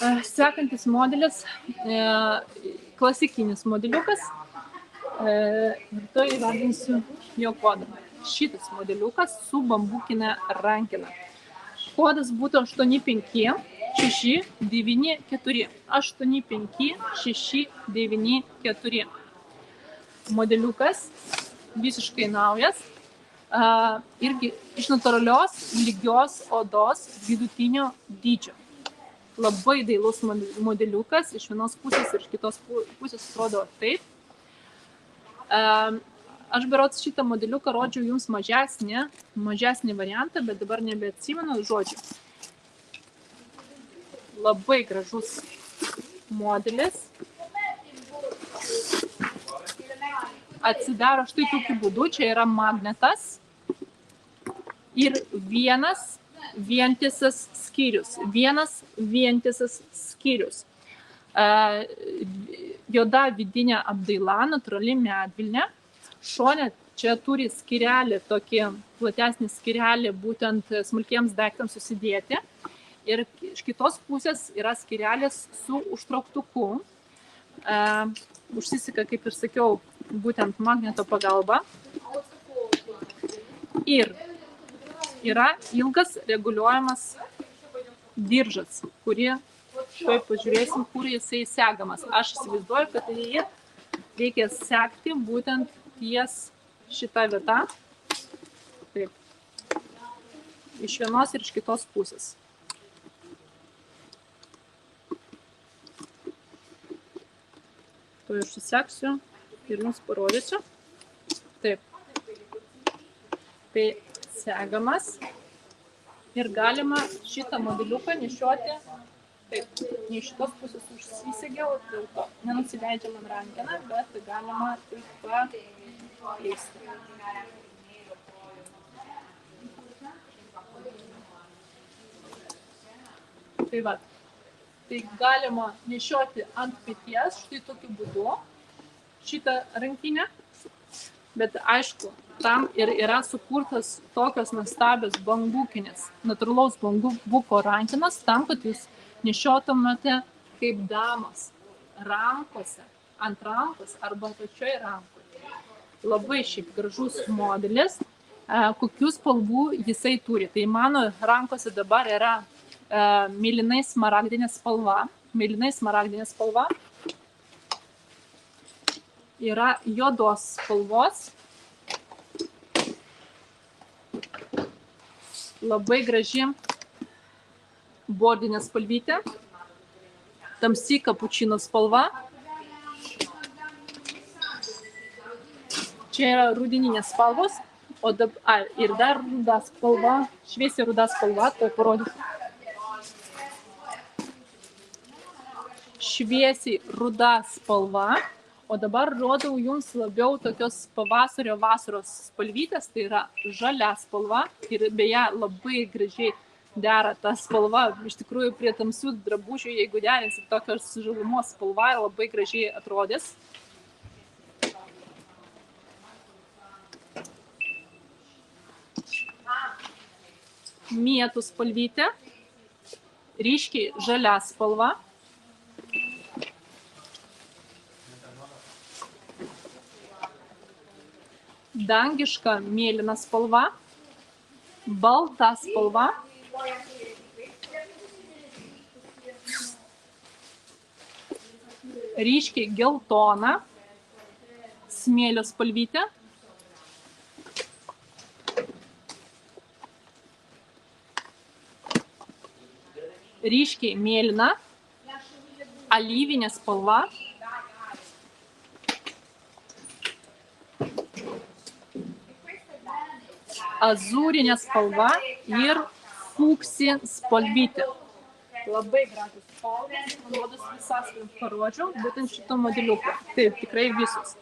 Sekantis modelis, klasikinis modeliukas. Ir to įvardinsiu jo kodą. Šitas modeliukas su bambukinė rankena. Kodas būtų 85694. 85694. Modeliukas visiškai naujas. Irgi iš natūralios lygios odos vidutinio dydžio. Labai dailus modeliukas, iš vienos pusės ir iš kitos pusės atrodo taip. Aš berods šitą modeliuką rodžiau jums mažesnį variantą, bet dabar nebeatsimenu žodžių. Labai gražus modelis. Atsidaro štai tokiu būdu, čia yra magnetas ir vienas vientisas skyrius. Juoda vidinė apdaila, natūrali medvilnė. Šone čia turi skyrelį, tokį platesnį skyrelį būtent smulkiems daiktams susidėti. Ir iš kitos pusės yra skyrelis su užtrauktuku. Užsiseka, kaip ir sakiau, būtent magneto pagalba. Ir yra ilgas reguliuojamas diržas, kurį štai pažiūrėsim, kur jisai segamas. Aš įsivaizduoju, kad jį reikia sekti būtent ties šitą vietą. Taip. Iš vienos ir iš kitos pusės. To aš suseksiu ir jums parodysiu. Taip. Tai segamas ir galima šitą modeliuką nešioti. Taip, ne iš šitos pusės užsisegiau, dėl to nenusileidžia man rankena, bet galima taip pakeisti. Tai va, tai galima nešioti ant peties štai tokiu būdu šitą rankinę, bet aišku, tam ir yra sukurtas tokios nuostabios bambukinės, natūralaus bambuko rankenos, tam, kad jūs nešiotumėte kaip damos rankose, ant rankos arba pačioj rankoje. Labai šiaip gražus modelis, kokių spalvų jisai turi. Tai mano rankose dabar yra mėlynai smaragdinė spalva. Yra juodos spalvos. Labai graži bordinė spalvytė, tamsi kapučino spalva. Čia yra rudeninės spalvos, ir dar ruda spalva, šviesiai ruda spalva, to parodysiu. Šviesiai ruda spalva, o dabar rodau jums labiau tokios pavasario vasaros spalvytės, tai yra žalia spalva ir beje labai gražiai dera ta spalva, iš tikrųjų prie tamsių drabužių, jeigu derinsit tokios žalumos spalva, labai gražiai atrodys. Mėtų spalvytė, ryškiai žalia spalva. Dangiška mėlyna spalva, balta spalva. Ryškiai geltona, smėlio spalvytė. Ryškiai mėlyna, alyvinė spalva. Azūrinė spalva ir fuksi spalvytė. Labai gražus spalvos, man rodos visas parodžiau, būtent šito modeliuko. Taip, tikrai visus.